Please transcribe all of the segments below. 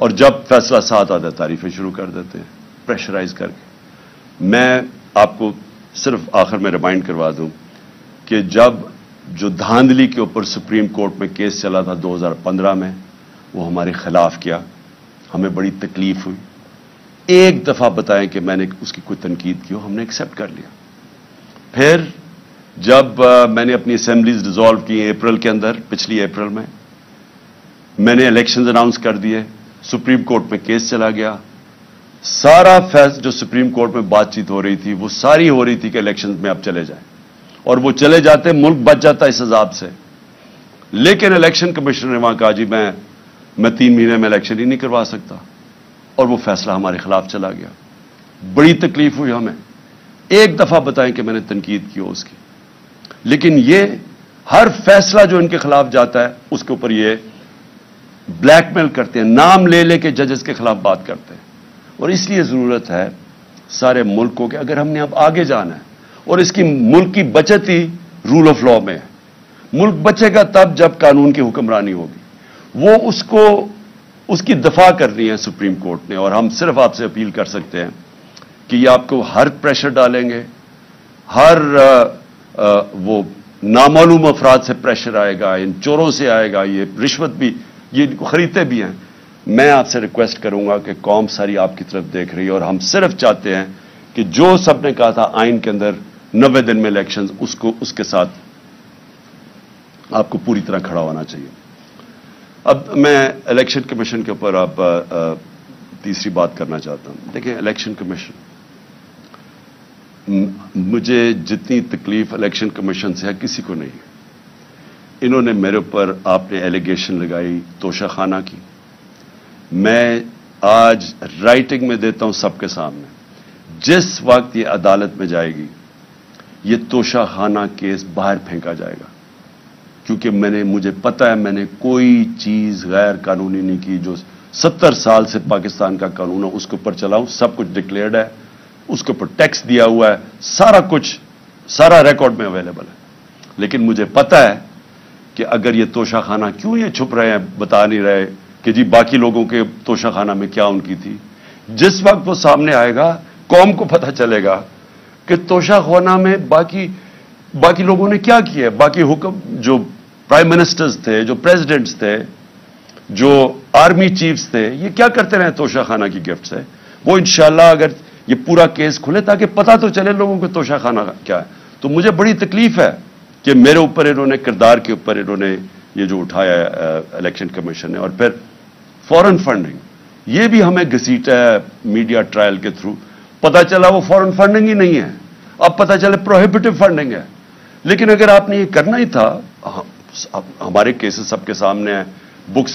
اور جب فیصلہ ساتھ آتا ہے تعریفیں شروع کر دیتے ہیں پریشرائز کر کے. میں آپ کو صرف آخر میں ریمائنڈ کروا دوں کہ جب جو دھاندلی کے اوپر سپریم کورٹ میں کیس چلا تھا 2015 میں، وہ ہمارے خلاف کیا، ہمیں بڑی تکلیف ہوئی. ایک دفعہ بتائیں کہ میں نے اس کی کوئی تنقید کی ہو، ہم نے ایکسیپٹ کر لیا. پھر جب میں نے اپنی اسمبلیز ڈیزالو کی اپریل کے اندر، پچھلی اپریل میں نے الیکشنز اناؤنس کر دیے، سپریم کورٹ میں کیس چلا گیا. سارا فیصلہ جو سپریم کورٹ میں بات چیت ہو رہی تھی وہ ساری ہو رہی تھی کہ الیکشنز میں اب چلے جائیں، اور وہ چلے جاتے ملک بچ جاتا اس عذاب سے. لیکن الیکشن کمیشنر نے وہاں کہا جی میں 3 مہینے میں الیکشن ہی نہیں کروا سکتا، اور وہ فیصلہ ہمارے خلاف چلا گیا. بڑی تکلیف ہوئی ہمیں. ایک دفعہ بتائیں کہ میں نے تنقید کی ہو اس کی. لیکن یہ ہر فیصلہ جو ان کے خلاف جاتا ہے اس کے اوپر یہ بلیک میل کرتے ہیں، نام لے لے کے ججز کے خلاف بات کرتے ہیں. اور اس لیے ضرورت ہے سارے ملک کو کہ اگر ہم نے اب آگے جانا ہے، اور اس کی ملک کی بچت ہی رول آف لا میں ہے. ملک بچے گا تب جب قانون کی حکمرانی ہوگی. وہ اس کی دفاع کرنی ہے سپریم کورٹ نے، اور ہم صرف آپ سے اپیل کر سکتے ہیں کہ یہ آپ کو ہر پریشر ڈالیں گے، ہر وہ نامعلوم افراد سے پریشر آئے گا، ان چوروں سے آئے گا، یہ رشوت بھی یہ ان کو خریدتے بھی ہیں. میں آپ سے ریکویسٹ کروں گا کہ قوم ساری آپ کی طرف دیکھ رہی ہے، اور ہم صرف چاہتے ہیں کہ جو سب نے کہا تھا آئین کے اندر 90 دن میں الیکشنز، اس کے ساتھ آپ کو پوری طرح کھڑا ہونا چاہیے. اب میں الیکشن کمیشن کے اوپر آپ تیسری بات کرنا چاہتا ہوں. دیکھیں الیکشن کمیشن، مجھے جتنی تکلیف الیکشن کمیشن سے ہے کسی کو نہیں. انہوں نے میرے اوپر، آپ نے ایلیگیشن لگائی توشہ خانہ کی. میں آج رائٹنگ میں دیتا ہوں سب کے سامنے، جس وقت یہ عدالت میں جائے گی یہ توشہ خانہ کیس باہر پھینکا جائے گا. کیونکہ مجھے پتا ہے میں نے کوئی چیز غیر قانونی نہیں کی. جو 70 سال سے پاکستان کا قانون ہے اس کے اوپر چلاؤں. سب کچھ ڈکلیئرڈ ہے، اس کے اوپر ٹیکس دیا ہوا ہے، سارا کچھ، سارا ریکارڈ میں اویلیبل ہے. لیکن مجھے پتا ہے کہ اگر یہ توشہ خانہ، کیوں یہ چھپ رہے ہیں، بتا نہیں رہے کہ جی باقی لوگوں کے توشہ خانہ میں کیا ان کی تھی. جس وقت وہ سامنے آئے گا قوم کو پتہ چلے گا کہ توشہ خانہ میں باقی لوگوں نے کیا کیا ہے. باقی حکم، جو پرائم منسٹرز تھے، جو پریزیڈنٹس تھے، جو آرمی چیفز تھے، یہ کیا کرتے رہے توشہ خانہ کی گفٹ سے. وہ انشاءاللہ اگر یہ پورا کیس کھلے تاکہ پتہ تو چلے لوگوں کو توشہ خانہ کیا ہے. تو مجھے بڑی تکلیف ہے کہ میرے اوپر انہوں نے، کردار کے اوپر انہوں نے یہ جو اٹھایا ہے الیکشن کمیشن نے. اور پھر فورن فنڈنگ، یہ بھی ہمیں گھسیٹا ہے میڈیا ٹرائل کے تھرو. پتہ چلا وہ فورن فنڈنگ ہی نہیں ہے، اب پتہ چلے پروہیبٹو فنڈنگ ہے. لیکن اگر آپ نے یہ کرنا ہی تھا، ہمارے کیسز سب کے سامنے ہیں، بکس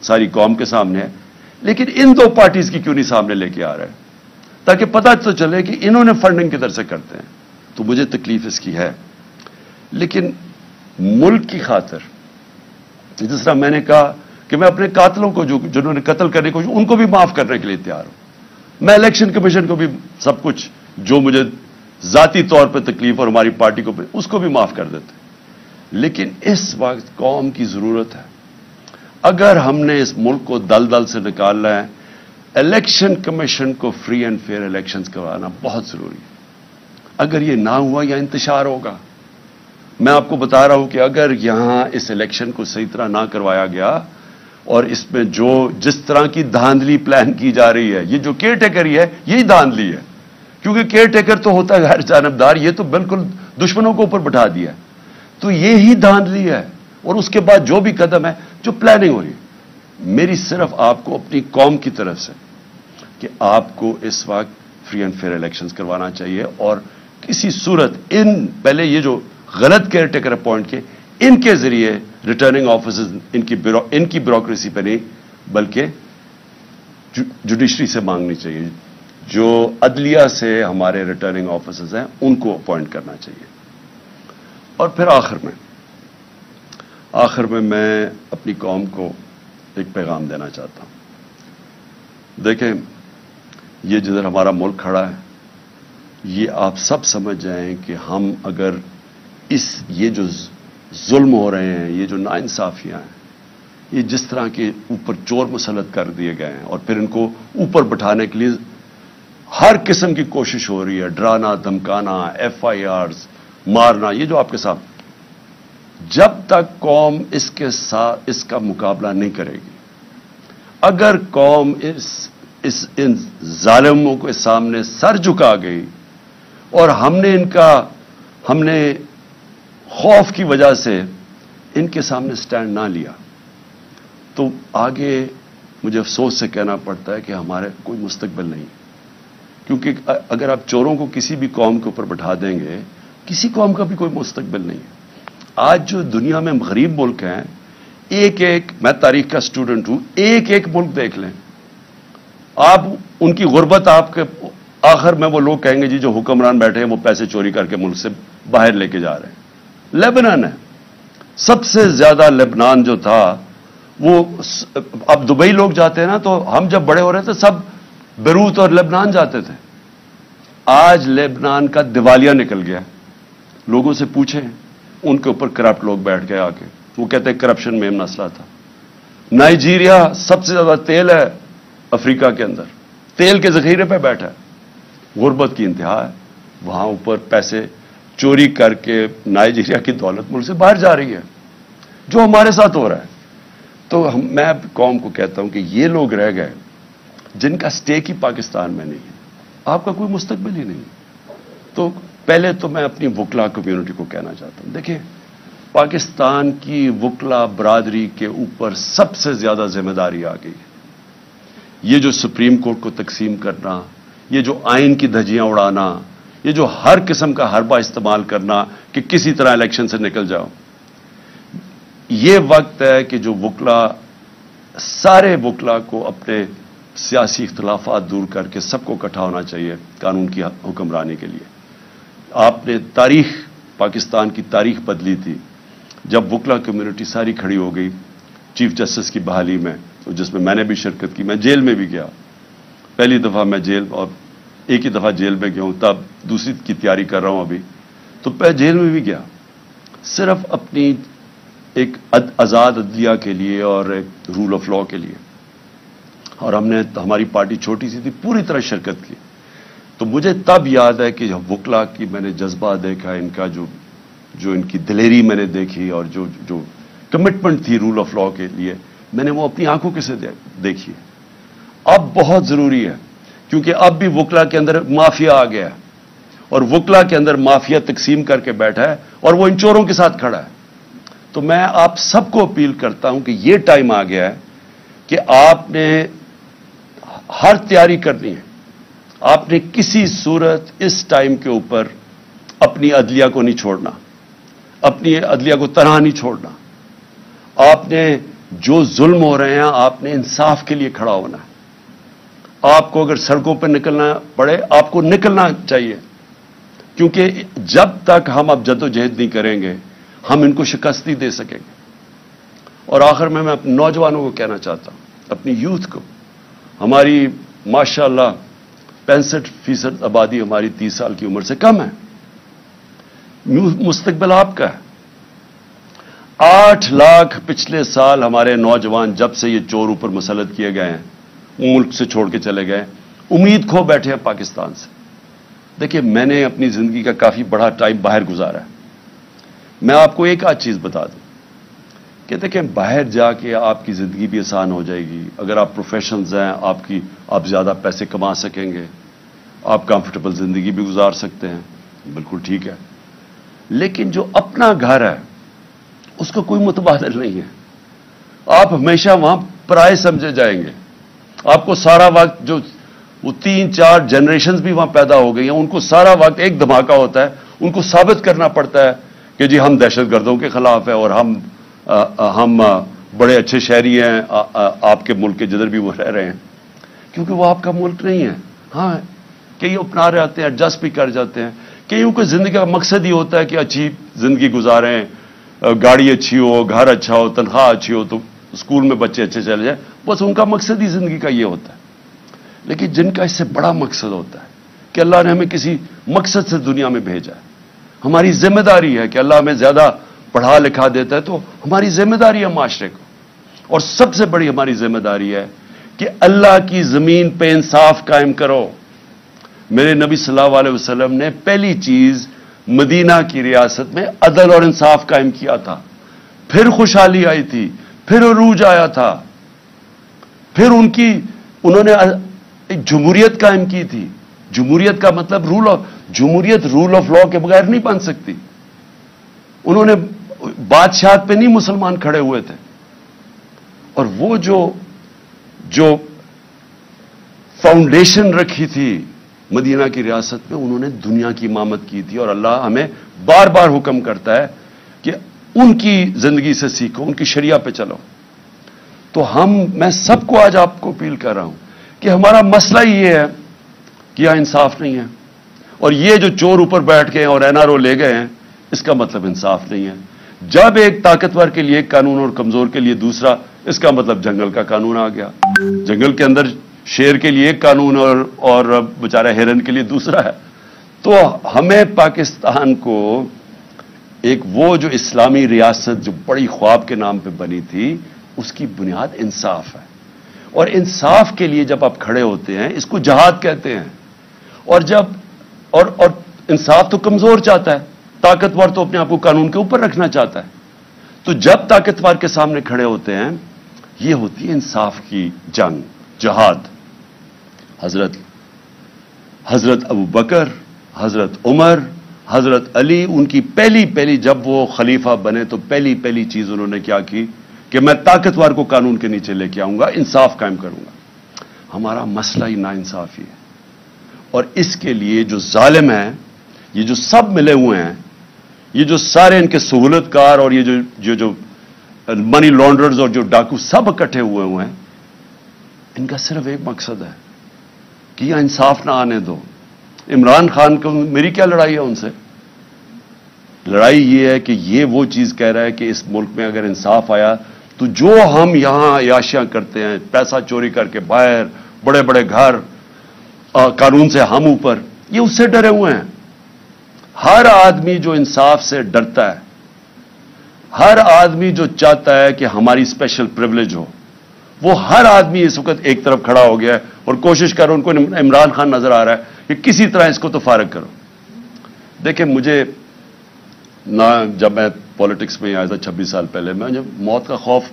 ساری قوم کے سامنے ہے، لیکن ان دو پارٹیز کی کیوں نہیں سامنے لے کے آ رہے ہیں تاکہ پتہ تو چلے کہ انہوں نے فنڈنگ کدھر سے کرتے ہیں. تو مجھے تکلیف اس کی ہے. لیکن ملک کی خاطر، جس طرح میں نے کہا کہ میں اپنے قاتلوں کو، جنہوں نے قتل کرنے کو، ان کو بھی معاف کرنے کے لیے تیار ہوں. میں الیکشن کمیشن کو بھی سب کچھ جو مجھے ذاتی طور پہ تکلیف اور ہماری پارٹی کو اس کو بھی معاف کر دیتے. لیکن اس وقت قوم کی ضرورت ہے. اگر ہم نے اس ملک کو دلدل سے نکالنا ہے، الیکشن کمیشن کو فری اینڈ فیئر الیکشنز کروانا بہت ضروری ہے. اگر یہ نہ ہوا یا انتشار ہوگا. میں آپ کو بتا رہا ہوں کہ اگر یہاں اس الیکشن کو صحیح طرح نہ کروایا گیا، اور اس میں جس طرح کی دھاندلی پلان کی جا رہی ہے، یہ جو کیئر ٹیکر ہی ہے، یہی دھاندلی ہے. کیونکہ کیئر ٹیکر تو ہوتا ہے غیر جانبدار، یہ تو بالکل دشمنوں کو اوپر بٹھا دیا. تو یہی دھاندلی ہے. اور اس کے بعد جو بھی قدم ہے، جو پلاننگ ہو رہی ہے، میری صرف آپ کو اپنی قوم کی طرف سے کہ آپ کو اس وقت فری اینڈ فیئر الیکشنز کروانا چاہیے. اور کسی صورت پہلے یہ جو غلط کیئر ٹیکر اپوائنٹ کیے، ان کے ذریعے ریٹرننگ آفیسرز ان کی بیوروکریسی پہ نہیں بلکہ جوڈیشری سے مانگنی چاہیے. جو عدلیہ سے ہمارے ریٹرننگ آفیسرز ہیں ان کو اپوائنٹ کرنا چاہیے. اور پھر آخر میں اپنی قوم کو ایک پیغام دینا چاہتا ہوں. دیکھیں، یہ جدھر ہمارا ملک کھڑا ہے، یہ آپ سب سمجھ جائیں کہ ہم اگر یہ جو ظلم ہو رہے ہیں، یہ جو ناانصافیاں ہیں، یہ جس طرح کے اوپر چور مسلط کر دیے گئے ہیں اور پھر ان کو اوپر بٹھانے کے لیے ہر قسم کی کوشش ہو رہی ہے، ڈرانا، دھمکانا، FIRs، مارنا، یہ جو آپ کے ساتھ، جب تک قوم اس کے ساتھ اس کا مقابلہ نہیں کرے گی، اگر قوم ان ظالموں کے سامنے سر جھکا گئی اور ہم نے خوف کی وجہ سے ان کے سامنے سٹینڈ نہ لیا، تو آگے مجھے افسوس سے کہنا پڑتا ہے کہ ہمارے کوئی مستقبل نہیں، کیونکہ اگر آپ چوروں کو کسی بھی قوم کے اوپر بٹھا دیں گے، کسی قوم کا بھی کوئی مستقبل نہیں ہے۔ آج جو دنیا میں غریب ملک ہیں، میں تاریخ کا اسٹوڈنٹ ہوں، ایک ملک دیکھ لیں آپ، ان کی غربت آپ کے آخر میں وہ لوگ کہیں گے جی جو حکمران بیٹھے ہیں وہ پیسے چوری کر کے ملک سے باہر لے کے جا رہے ہیں۔ لیبنان ہے، سب سے زیادہ لیبنان جو تھا وہ، اب دبئی لوگ جاتے ہیں نا، تو ہم جب بڑے ہو رہے تھے سب بیروت اور لیبنان جاتے تھے، آج لیبنان کا دیوالیہ نکل گیا، لوگوں سے پوچھیں ان کے اوپر کرپٹ لوگ بیٹھ گئے آ کے، وہ کہتے ہیں کرپشن میں مسئلہ تھا۔ نائجیریا سب سے زیادہ تیل ہے افریقہ کے اندر، تیل کے ذخیرے پہ بیٹھا ہے، غربت کی انتہا ہے، وہاں اوپر پیسے چوری کر کے نائجیریا کی دولت ملک سے باہر جا رہی ہے، جو ہمارے ساتھ ہو رہا ہے۔ تو میں قوم کو کہتا ہوں کہ یہ لوگ رہ گئے جن کا سٹیک ہی پاکستان میں نہیں ہے، آپ کا کوئی مستقبل ہی نہیں۔ تو پہلے تو میں اپنی وکلا کمیونٹی کو کہنا چاہتا ہوں، دیکھیں پاکستان کی وکلا برادری کے اوپر سب سے زیادہ ذمہ داری آ گئی ہے۔ یہ جو سپریم کورٹ کو تقسیم کرنا، یہ جو آئین کی دھجیاں اڑانا، یہ جو ہر قسم کا حربہ استعمال کرنا کہ کسی طرح الیکشن سے نکل جاؤ، یہ وقت ہے کہ جو وکلا، سارے وکلا کو اپنے سیاسی اختلافات دور کر کے سب کو اکٹھا ہونا چاہیے قانون کی حکمرانی کے لیے۔ آپ نے پاکستان کی تاریخ بدلی تھی جب وکلا کمیونٹی ساری کھڑی ہو گئی چیف جسٹس کی بحالی میں، جس میں نے بھی شرکت کی، میں جیل میں بھی گیا، پہلی دفعہ میں جیل، اور ایک ہی دفعہ جیل میں گیا ہوں، تب دوسری کی تیاری کر رہا ہوں ابھی، تو جیل میں بھی گیا صرف اپنی ایک آزاد عدلیہ کے لیے اور ایک رول آف لا کے لیے، اور ہماری پارٹی چھوٹی سی تھی، پوری طرح شرکت کی۔ تو مجھے تب یاد ہے کہ جب وکلا کی میں نے جذبہ دیکھا، ان کا جو ان کی دلیری میں نے دیکھی، اور جو کمٹمنٹ تھی رول آف لا کے لیے، میں نے وہ اپنی آنکھوں کے سے دیکھی۔ اب بہت ضروری ہے، کیونکہ اب بھی وکلا کے اندر مافیا آ گیا ہے، اور وکلا کے اندر مافیا تقسیم کر کے بیٹھا ہے، اور وہ ان چوروں کے ساتھ کھڑا ہے۔ تو میں آپ سب کو اپیل کرتا ہوں کہ یہ ٹائم آ گیا ہے کہ آپ نے ہر تیاری کرنی ہے، آپ نے کسی صورت اس ٹائم کے اوپر اپنی عدلیہ کو نہیں چھوڑنا، اپنی عدلیہ کو تنہا نہیں چھوڑنا۔ آپ نے جو ظلم ہو رہے ہیں، آپ نے انصاف کے لیے کھڑا ہونا ہے۔ آپ کو اگر سڑکوں پہ نکلنا پڑے، آپ کو نکلنا چاہیے، کیونکہ جب تک ہم اب جدوجہد نہیں کریں گے ہم ان کو شکست نہیں دے سکیں گے۔ اور آخر میں اپنے نوجوانوں کو کہنا چاہتا ہوں، اپنی یوتھ کو، ہماری ماشاءاللہ 65% آبادی ہماری 30 سال کی عمر سے کم ہے، مستقبل آپ کا ہے۔ 8 لاکھ پچھلے سال ہمارے نوجوان جب سے یہ چور اوپر مسلط کیے گئے ہیں، ملک سے چھوڑ کے چلے گئے، امید کھو بیٹھے ہیں پاکستان سے۔ دیکھیں میں نے اپنی زندگی کا کافی بڑا ٹائم باہر گزارا ہے، میں آپ کو ایک آدھ چیز بتا دوں کہ دیکھیں باہر جا کے آپ کی زندگی بھی آسان ہو جائے گی، اگر آپ پروفیشنلز ہیں، آپ زیادہ پیسے کما سکیں گے، آپ کمفرٹیبل زندگی بھی گزار سکتے ہیں، بالکل ٹھیک ہے، لیکن جو اپنا گھر ہے اس کا کوئی متبادل نہیں ہے، آپ ہمیشہ وہاں پرائے سمجھے جائیں گے۔ آپ کو سارا وقت جو وہ 3-4 جنریشنز بھی وہاں پیدا ہو گئی ہیں، ان کو سارا وقت ایک دھماکہ ہوتا ہے، ان کو ثابت کرنا پڑتا ہے کہ جی ہم دہشت گردوں کے خلاف ہیں اور ہم بڑے اچھے شہری ہیں آپ کے ملک کے جدھر بھی وہ رہ رہے ہیں، کیونکہ وہ آپ کا ملک نہیں ہے۔ ہاں کئی اپنا رہے آتے ہیں، ایڈجسٹ بھی کر جاتے ہیں، کئیوں کو زندگی کا مقصد ہی ہوتا ہے کہ اچھی زندگی گزاریں، گاڑی اچھی ہو، گھر اچھا ہو، تنخواہ اچھی ہو، تو اسکول میں بچے اچھے چلے جائیں، بس ان کا مقصد ہی زندگی کا یہ ہوتا ہے۔ لیکن جن کا اس سے بڑا مقصد ہوتا ہے کہ اللہ نے ہمیں کسی مقصد سے دنیا میں بھیجا ہے، ہماری ذمہ داری ہے کہ اللہ ہمیں زیادہ پڑھا لکھا دیتا ہے تو ہماری ذمہ داری ہے معاشرے کو، اور سب سے بڑی ہماری ذمہ داری ہے کہ اللہ کی زمین پہ انصاف قائم کرو. میرے نبی صلی اللہ علیہ وسلم نے پہلی چیز مدینہ کی ریاست میں عدل اور انصاف قائم کیا تھا. پھر خوشحالی آئی تھی, پھر عروج آیا تھا, پھر انہوں نے ایک جمہوریت قائم کی تھی. جمہوریت کا مطلب جمہوریت رول آف لا کے بغیر نہیں بن سکتی. انہوں نے بادشاہت پہ نہیں مسلمان کھڑے ہوئے تھے. اور وہ جو فاؤنڈیشن رکھی تھی مدینہ کی ریاست میں, انہوں نے دنیا کی امامت کی تھی. اور اللہ ہمیں بار بار حکم کرتا ہے کہ ان کی زندگی سے سیکھو, ان کی شریعہ پہ چلو. تو میں سب کو آج آپ کو اپیل کر رہا ہوں کہ ہمارا مسئلہ یہ ہے کہ یہاں انصاف نہیں ہے. اور یہ جو چور اوپر بیٹھ کے اور NRO لے گئے ہیں, اس کا مطلب انصاف نہیں ہے. جب ایک طاقتور کے لیے ایک قانون اور کمزور کے لیے دوسرا, اس کا مطلب جنگل کا قانون آ گیا. جنگل کے اندر شیر کے لیے ایک قانون اور بیچارہ ہرن کے لیے دوسرا ہے. تو ہمیں پاکستان کو ایک وہ جو اسلامی ریاست جو بڑی خواب کے نام پہ بنی تھی, اس کی بنیاد انصاف ہے. اور انصاف کے لیے جب آپ کھڑے ہوتے ہیں, اس کو جہاد کہتے ہیں. اور انصاف تو کمزور چاہتا ہے, طاقتور تو اپنے آپ کو قانون کے اوپر رکھنا چاہتا ہے. تو جب طاقتور کے سامنے کھڑے ہوتے ہیں, یہ ہوتی ہے انصاف کی جنگ, جہاد. حضرت ابو بکر, حضرت عمر, حضرت علی, ان کی پہلی جب وہ خلیفہ بنے تو پہلی چیز انہوں نے کیا کی کہ میں طاقتور کو قانون کے نیچے لے کے آؤں گا, انصاف قائم کروں گا. ہمارا مسئلہ ہی ناانصافی ہے. اور اس کے لیے جو ظالم ہیں, یہ جو سب ملے ہوئے ہیں, یہ جو سارے ان کے سہولت کار اور یہ جو منی لانڈرز اور جو ڈاکو سب اکٹھے ہوئے ہیں, ان کا صرف ایک مقصد ہے کہ یہ انصاف نہ آنے دو. عمران خان کو میری کیا لڑائی ہے ان سے؟ لڑائی یہ ہے کہ یہ وہ چیز کہہ رہا ہے کہ اس ملک میں اگر انصاف آیا تو جو ہم یہاں عیاشیاں کرتے ہیں, پیسہ چوری کر کے باہر, بڑے بڑے گھر, قانون سے ہم اوپر, یہ اس سے ڈرے ہوئے ہیں. ہر آدمی جو انصاف سے ڈرتا ہے, ہر آدمی جو چاہتا ہے کہ ہماری اسپیشل پریولیج ہو, وہ ہر آدمی اس وقت ایک طرف کھڑا ہو گیا ہے اور کوشش کر, ان کو عمران خان نظر آ رہا ہے کہ کسی طرح اس کو تو فارغ کرو. دیکھیں, مجھے نہ جب میں پالیٹکس میں آیا تھا 26 سال پہلے, میں جب موت کا خوف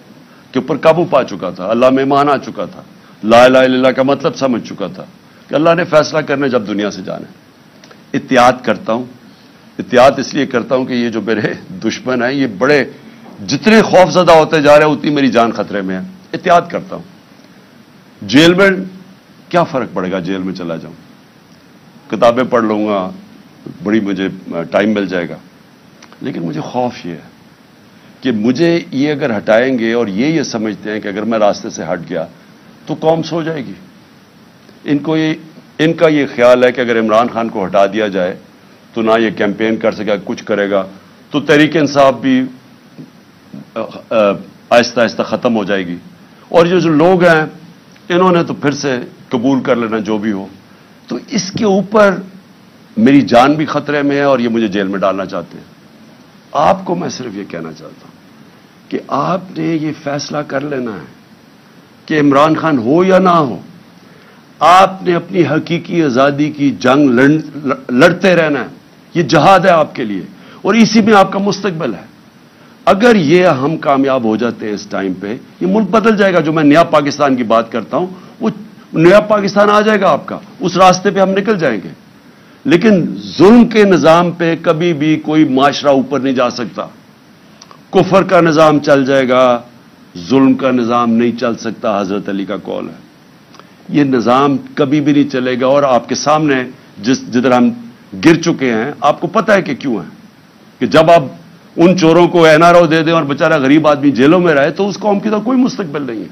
کے اوپر قابو پا چکا تھا, اللہ میں مان آ چکا تھا, لا الہ الا اللہ کا مطلب سمجھ چکا تھا کہ اللہ نے فیصلہ کرنے جب دنیا سے جانا ہے. احتیاط کرتا ہوں. احتیاط اس لیے کرتا ہوں کہ یہ جو میرے دشمن ہیں, یہ بڑے جتنے خوف زدہ ہوتے جا رہے ہیں اتنی میری جان خطرے میں ہے. احتیاط کرتا ہوں. جیل میں کیا فرق پڑے گا, جیل میں چلا جاؤں, کتابیں پڑھ لوں گا, بڑی مجھے ٹائم مل جائے گا. لیکن مجھے خوف یہ ہے کہ مجھے یہ اگر ہٹائیں گے, اور یہ سمجھتے ہیں کہ اگر میں راستے سے ہٹ گیا تو قوم سو جائے گی. ان کا یہ خیال ہے کہ اگر عمران خان کو ہٹا دیا جائے تو نہ یہ کیمپین کر سکے, کچھ کرے گا, تو تحریک انصاف بھی آہستہ آہستہ ختم ہو جائے گی. اور یہ جو لوگ ہیں انہوں نے تو پھر سے قبول کر لینا جو بھی ہو. تو اس کے اوپر میری جان بھی خطرے میں ہے اور یہ مجھے جیل میں ڈالنا چاہتے ہیں. آپ کو میں صرف یہ کہنا چاہتا ہوں کہ آپ نے یہ فیصلہ کر لینا ہے کہ عمران خان ہو یا نہ ہو, آپ نے اپنی حقیقی آزادی کی جنگ لڑتے رہنا ہے. یہ جہاد ہے آپ کے لیے اور اسی میں آپ کا مستقبل ہے. اگر یہ ہم کامیاب ہو جاتے ہیں اس ٹائم پہ, یہ ملک بدل جائے گا. جو میں نیا پاکستان کی بات کرتا ہوں, وہ نیا پاکستان آ جائے گا آپ کا. اس راستے پہ ہم نکل جائیں گے. لیکن ظلم کے نظام پہ کبھی بھی کوئی معاشرہ اوپر نہیں جا سکتا. کفر کا نظام چل جائے گا, ظلم کا نظام نہیں چل سکتا. حضرت علی کا قول ہے. یہ نظام کبھی بھی نہیں چلے گا. اور آپ کے سامنے جدھر ہم گر چکے ہیں, آپ کو پتہ ہے کہ کیوں ہے, کہ جب آپ ان چوروں کو NRO دے دیں اور بیچارہ غریب آدمی جیلوں میں رہے تو اس قوم کی تو کوئی مستقبل نہیں ہے.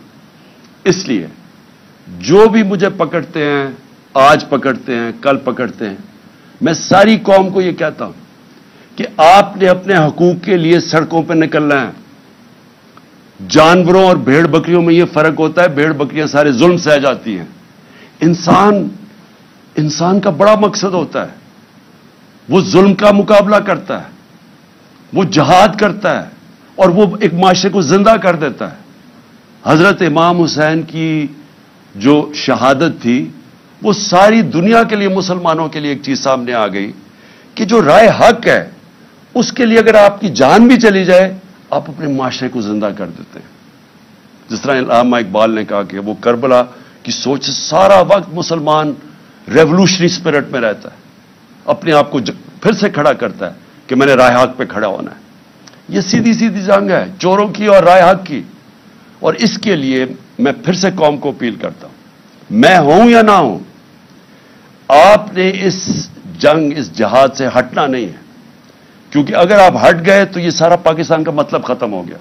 اس لیے جو بھی مجھے پکڑتے ہیں, آج پکڑتے ہیں, کل پکڑتے ہیں, میں ساری قوم کو یہ کہتا ہوں کہ آپ نے اپنے حقوق کے لیے سڑکوں پہ نکلنا ہے. جانوروں اور بھیڑ بکریوں میں یہ فرق ہوتا ہے, بھیڑ بکریاں سارے ظلم سہ جاتی ہیں. انسان کا بڑا مقصد ہوتا ہے, وہ ظلم کا مقابلہ کرتا ہے, وہ جہاد کرتا ہے اور وہ ایک معاشرے کو زندہ کر دیتا ہے. حضرت امام حسین کی جو شہادت تھی وہ ساری دنیا کے لیے، مسلمانوں کے لیے ایک چیز سامنے آ گئی کہ جو رائے حق ہے اس کے لیے اگر آپ کی جان بھی چلی جائے آپ اپنے معاشرے کو زندہ کر دیتے ہیں. جس طرح علامہ اقبال نے کہا کہ وہ کربلا کی سوچ سارا وقت مسلمان ریولوشنری اسپرٹ میں رہتا ہے، اپنے آپ کو پھر سے کھڑا کرتا ہے کہ میں نے رائے حق پہ کھڑا ہونا ہے. یہ سیدھی سیدھی جنگ ہے چوروں کی اور رائے حق کی، اور اس کے لیے میں پھر سے قوم کو اپیل کرتا ہوں، میں ہوں یا نہ ہوں، آپ نے اس جنگ، اس جہاد سے ہٹنا نہیں ہے، کیونکہ اگر آپ ہٹ گئے تو یہ سارا پاکستان کا مطلب ختم ہو گیا.